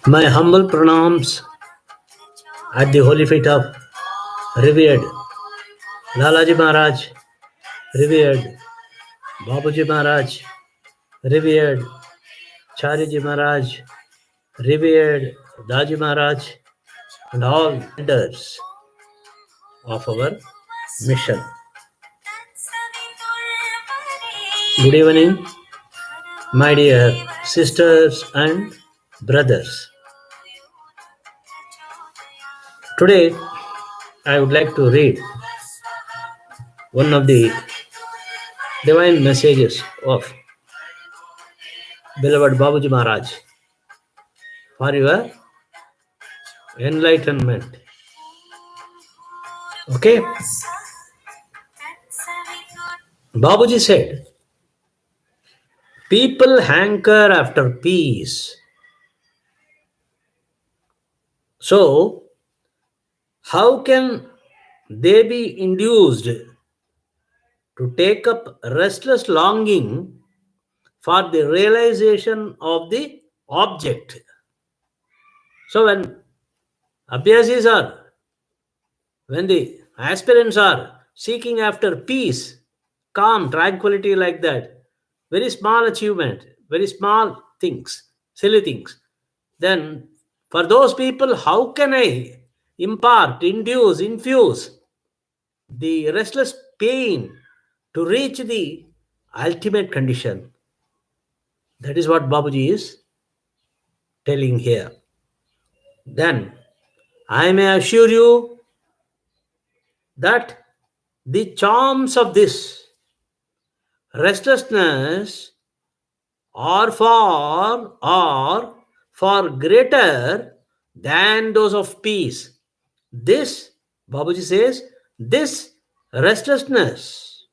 My humble pranams at the holy feet of revered Lalaji Maharaj, revered Babuji Maharaj, revered Chariji Maharaj, revered Daji Maharaj, and all leaders of our mission. Good evening, my dear sisters and brothers. Today, I would like to read one of the divine messages of beloved Babuji Maharaj for your enlightenment. Okay? Babuji said, people hanker after peace. So, how can they be induced to take up restless longing for the realization of the object? So, abhyasis are, when the aspirants are seeking after peace, calm, tranquility like that, very small achievement, very small things, silly things, then for those people, how can I impart, induce, infuse the restless pain to reach the ultimate condition? That is what Babuji is telling here. Then I may assure you that the charms of this restlessness are far greater than those of peace. This, Babuji says, this restlessness,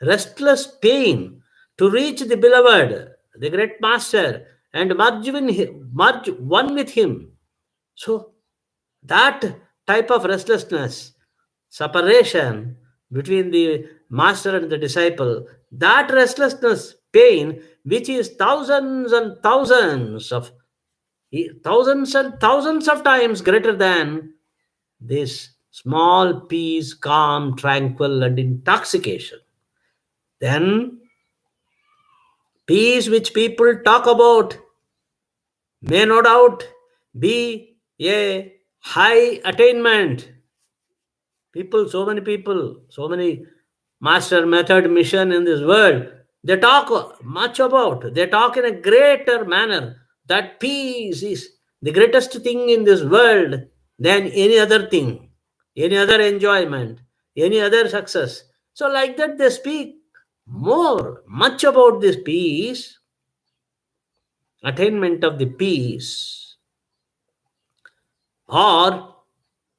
restless pain to reach the beloved, the great master, and merge one with him. So that type of restlessness, separation between the master and the disciple, that restlessness, pain, which is thousands and thousands of times greater than this small peace, calm, tranquil, and intoxication. Then, peace which people talk about may no doubt be a high attainment. So many master method mission in this world, they talk much about, they talk in a greater manner that peace is the greatest thing in this world than any other thing, any other enjoyment, any other success. So, like that, they speak much about this peace, attainment of the peace, or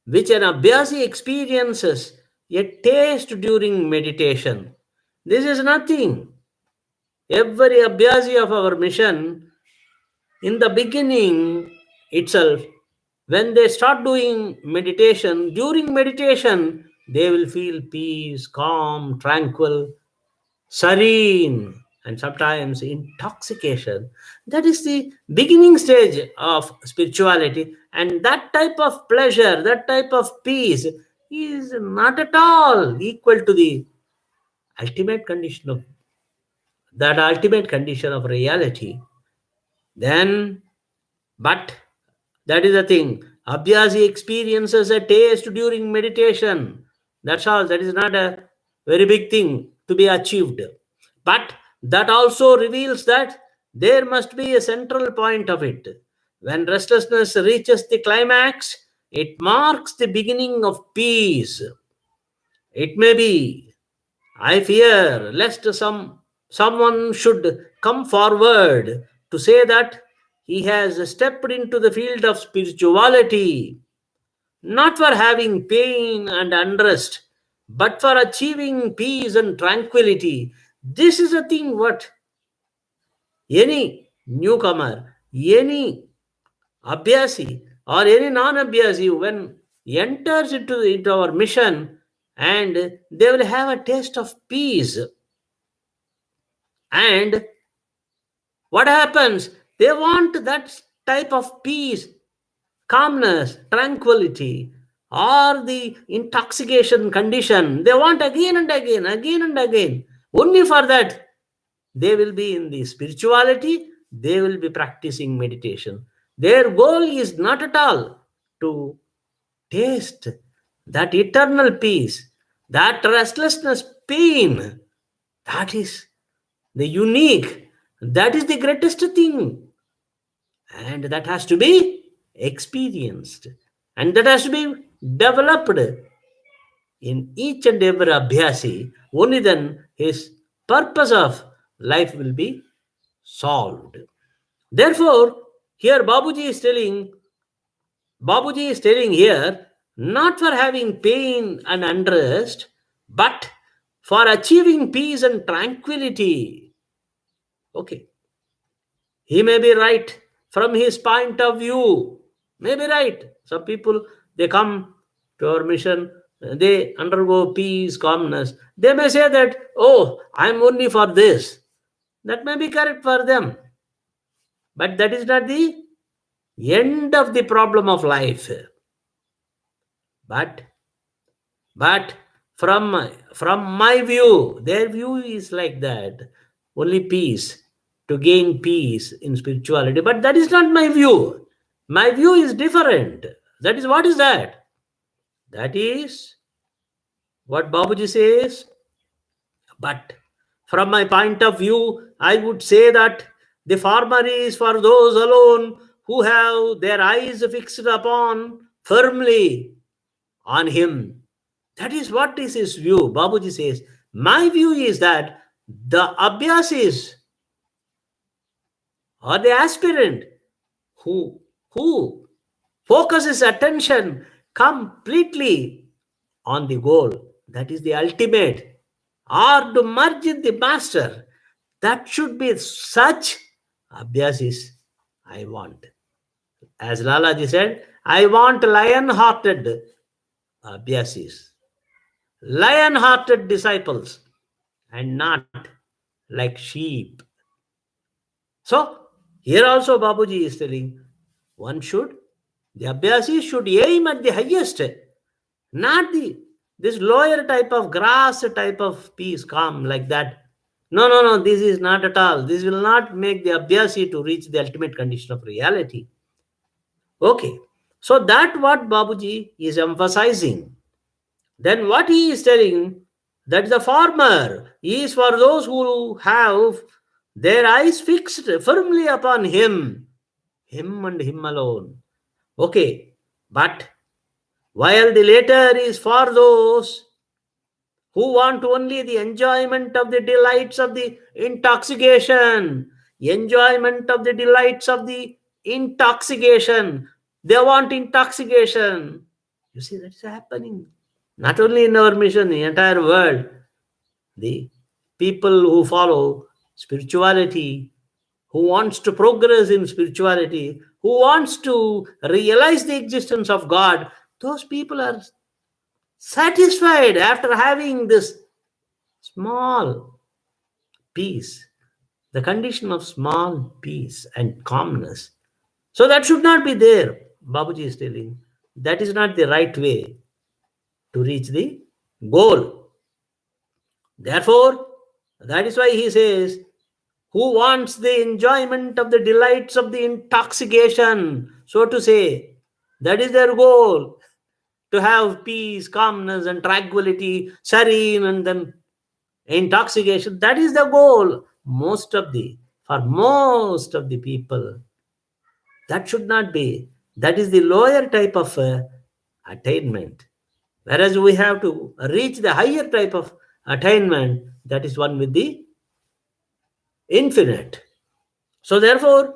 which an abhyasi experiences a taste during meditation. This is nothing. Every abhyasi of our mission, in the beginning itself, when they start doing meditation, during meditation, they will feel peace, calm, tranquil, serene, and sometimes intoxication. That is the beginning stage of spirituality, and that type of pleasure, that type of peace is not at all equal to the ultimate condition of that ultimate condition of reality. Then, but that is the thing. Abhyasi experiences a taste during meditation. That's all. That is not a very big thing to be achieved. But that also reveals that there must be a central point of it. When restlessness reaches the climax, it marks the beginning of peace. It may be, I fear, lest someone should come forward to say that he has stepped into the field of spirituality, not for having pain and unrest, but for achieving peace and tranquility. This is a thing what any newcomer, any abhyasi, or any non-abhyasi, when enters into our mission, and they will have a taste of peace. And what happens? They want that type of peace, calmness, tranquility, or the intoxication condition. They want again and again, again and again. Only for that, they will be in the spirituality, they will be practicing meditation. Their goal is not at all to taste that eternal peace, that restlessness, pain. That is the unique, that is the greatest thing. And that has to be experienced. And that has to be developed in each and every abhyasi. Only then his purpose of life will be solved. Therefore, here Babuji is telling here, not for having pain and unrest, but for achieving peace and tranquility. Okay. He may be right from his point of view. May be right. Some people, they come to our mission, they undergo peace, calmness. They may say that, oh, I'm only for this. That may be correct for them. But that is not the end of the problem of life. But But from my view, their view is like that. Only peace, to gain peace in spirituality. But that is not my view. My view is different. That is what is that? That is what Babuji says. But from my point of view, I would say that the farmer is for those alone who have their eyes fixed upon firmly on him. That is what is his view. Babuji says, my view is that the abhyasis or the aspirant who focuses attention completely on the goal, that is the ultimate, or to merge in the master, that should be such abhyasis I want. As Lalaji said, I want lion-hearted abhyasis, lion-hearted disciples, and not like sheep. So here also Babuji is telling one should, the abhyasi should aim at the highest, not the this lower type of grass type of peace, calm like that. No, no, no, this is not at all. This will not make the abhyasi to reach the ultimate condition of reality. Okay. So that what Babuji is emphasizing. Then what he is telling, that the farmer is for those who have their eyes fixed firmly upon him and him alone. Okay, but while the latter is for those who want only the enjoyment of the delights of the intoxication, enjoyment of the delights of the intoxication. They want intoxication. You see, that's happening. Not only in our mission, the entire world, the people who follow spirituality, who wants to progress in spirituality, who wants to realize the existence of God, those people are satisfied after having this small peace, the condition of small peace and calmness. So that should not be there. Babuji is telling that is not the right way to reach the goal. Therefore, that is why he says, who wants the enjoyment of the delights of the intoxication, so to say, that is their goal, to have peace, calmness, and tranquility, serene, and then intoxication. That is the goal. For most of the people, that should not be. That is the lower type of attainment. Whereas we have to reach the higher type of attainment, that is one with the infinite. So therefore,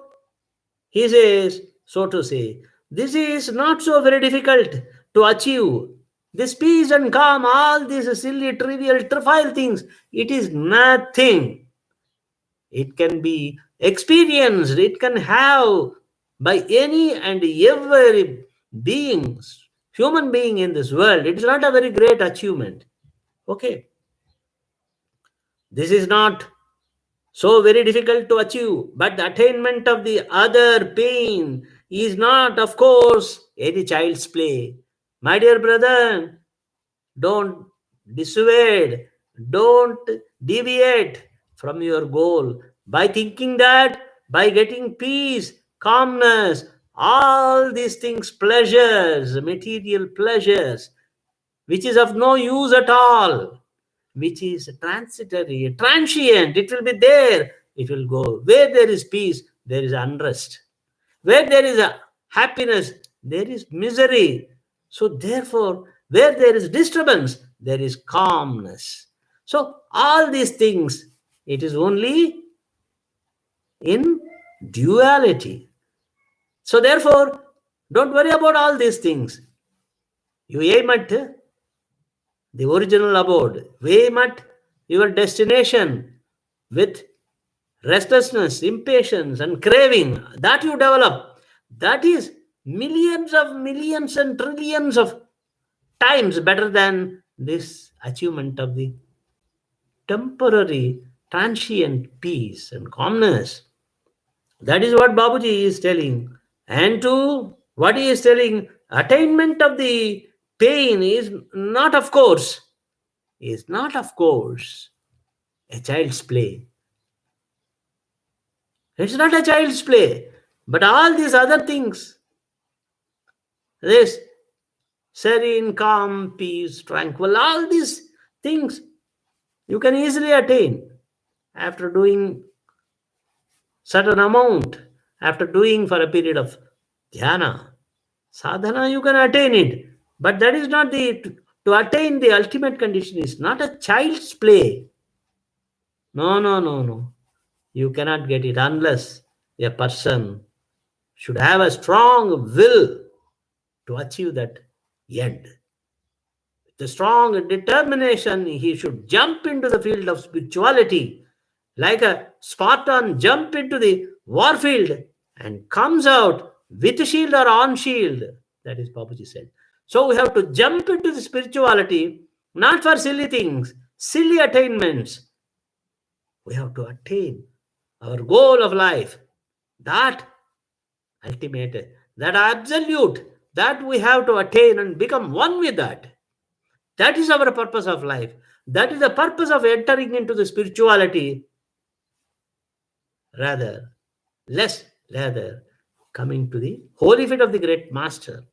he says, so to say, this is not so very difficult to achieve. This peace and calm, all these silly, trivial, trivial things, it is nothing. It can be experienced, it can have by any and every beings, human being in this world. It is not a very great achievement. Okay. This is not So very difficult to achieve. But the attainment of the other pain is not, of course, any child's play. My dear brother, don't dissuade, don't deviate from your goal by thinking that by getting peace, calmness, all these things, pleasures, material pleasures, which is of no use at all, which is transitory, transient, it will be there, it will go. Where there is peace, there is unrest. Where there is a happiness, there is misery. So, therefore, where there is disturbance, there is calmness. So, all these things, it is only in duality. So, therefore, don't worry about all these things. You aim at the original abode, aim at your destination with restlessness, impatience, and craving that you develop. That is millions and trillions of times better than this achievement of the temporary, transient peace and calmness. That is what Babuji is telling. And to what he is telling, attainment of the pain is not, of course, a child's play. It's not a child's play. But all these other things, this serene, calm, peace, tranquil, all these things you can easily attain after doing certain amount, after doing for a period of dhyana, sadhana, you can attain it. But that is not to attain the ultimate condition is not a child's play. No, no, no, no. You cannot get it unless a person should have a strong will to achieve that end. With a strong determination, he should jump into the field of spirituality like a Spartan jump into the warfield and comes out with shield or on shield. That is Babuji said. So we have to jump into the spirituality, not for silly things, silly attainments. We have to attain our goal of life, that ultimate, that absolute, that we have to attain and become one with that. That is our purpose of life. That is the purpose of entering into the spirituality. Rather coming to the holy feet of the great master.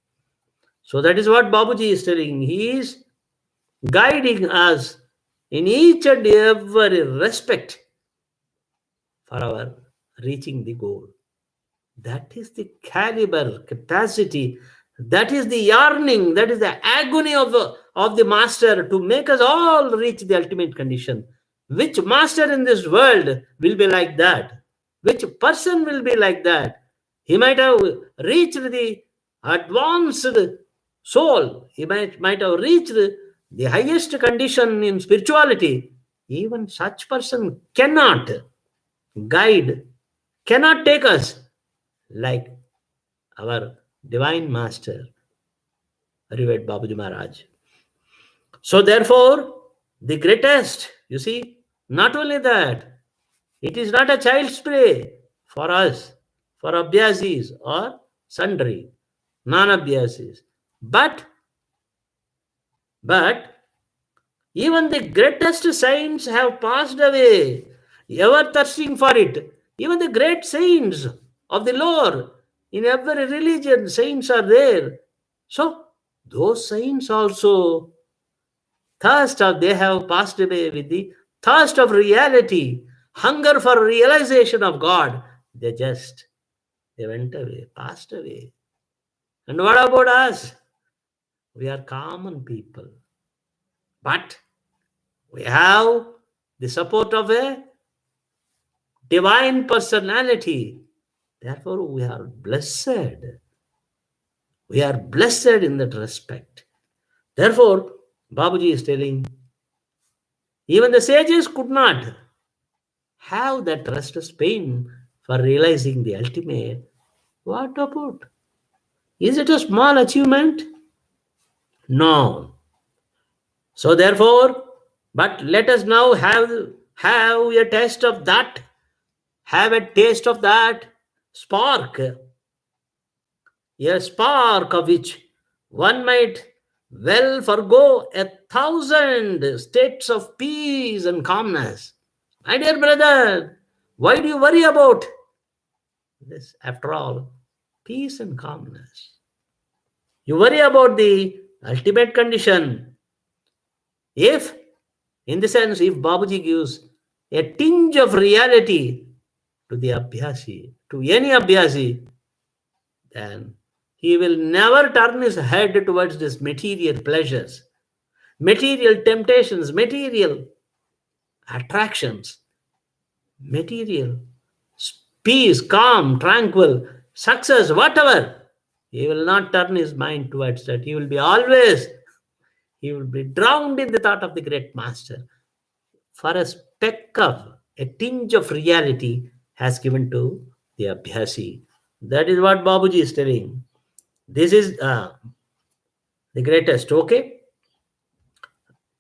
So that is what Babuji is telling. He is guiding us in each and every respect for our reaching the goal. That is the caliber, capacity, that is the yearning, that is the agony of the master to make us all reach the ultimate condition. Which master in this world will be like that? Which person will be like that? He might have reached the advanced soul. He might have reached the highest condition in spirituality. Even such person cannot guide, cannot take us like our divine master, Rev.Babuji Maharaj. So therefore, the greatest, you see, not only that, it is not a child's play for us, for abhyasis or sundry, non-abhyasis. But even the greatest saints have passed away, ever thirsting for it. Even the great saints of the Lord, in every religion, saints are there. So, those saints also they have passed away with the thirst of reality, hunger for realization of God. They went away, passed away. And what about us? We are common people. But we have the support of a divine personality. Therefore, we are blessed. We are blessed in that respect. Therefore, Babuji is telling, even the sages could not have that restless pain for realizing the ultimate. What about? Is it a small achievement? No. So therefore, but let us now have a test of that have a taste of that spark, a spark of which one might well forgo 1,000 states of peace and calmness. My dear brother, why do you worry about this? After all, peace and calmness. You worry about the ultimate condition. If, in the sense, if Babuji gives a tinge of reality to the Abhyasi, to any Abhyasi, then he will never turn his head towards these material pleasures, material temptations, material attractions, material peace, calm, tranquil, success, whatever. He will not turn his mind towards that. He will be always, he will be drowned in the thought of the great master. For a speck of, a tinge of reality has given to the Abhyasi. That is what Babuji is telling. This is the greatest. Okay?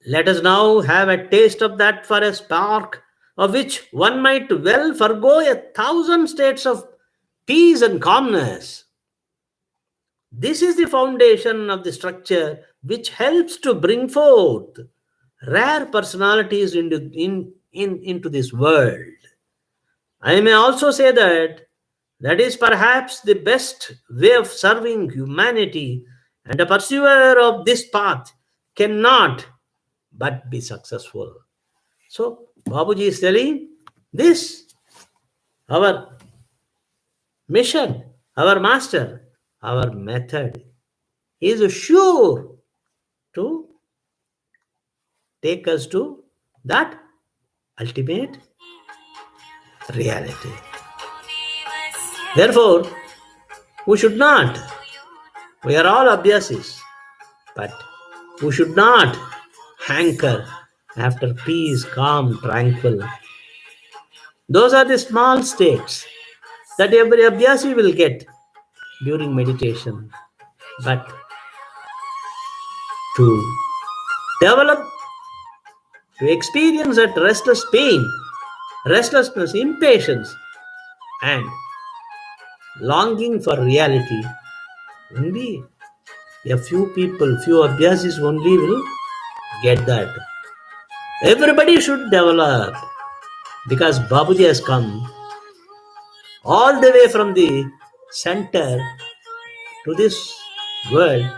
Let us now have a taste of that for a spark of which one might well forgo 1,000 states of peace and calmness. This is the foundation of the structure which helps to bring forth rare personalities into this world. I may also say that that is perhaps the best way of serving humanity, and a pursuer of this path cannot but be successful. So, Babuji is telling this, our mission, our master, our method is sure to take us to that ultimate reality. Therefore, we should not, we are all Abhyasis, but we should not hanker after peace, calm, tranquil. Those are the small states that every Abhyasi will get during meditation. But to develop, to experience that restless pain, restlessness, impatience, and longing for reality, only a few people, few Abhyasis only will get that. Everybody should develop, because Babuji has come all the way from the center to this world,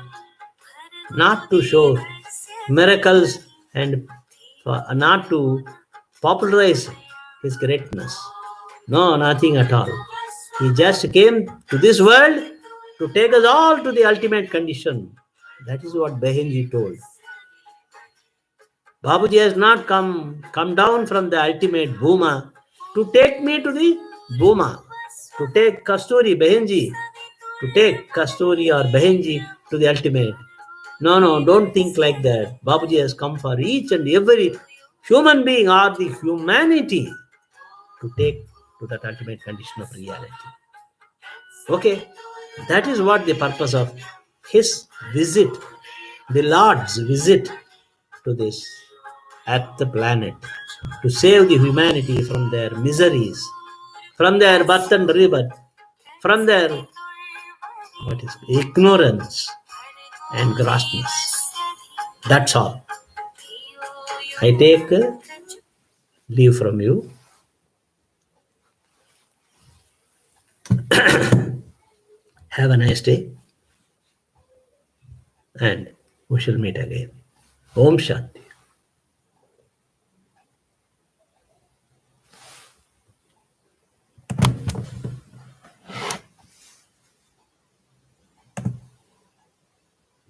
not to show miracles and not to popularize his greatness. No, nothing at all. He just came to this world to take us all to the ultimate condition. That is what Behenji told. Babuji has not come down from the ultimate Bhuma to take me to the Bhuma, to take Kasturi, Behenji, to take Kasturi or Behenji to the ultimate. No, don't think like that. Babuji has come for each and every human being or the humanity to take to that ultimate condition of reality. Okay, that is what the purpose of his visit, the Lord's visit to this at the planet, to save the humanity from their miseries, from their birth and rebirth, from their ignorance and grossness. That's all. I take leave from you. Have a nice day, and we shall meet again. Om Shanti.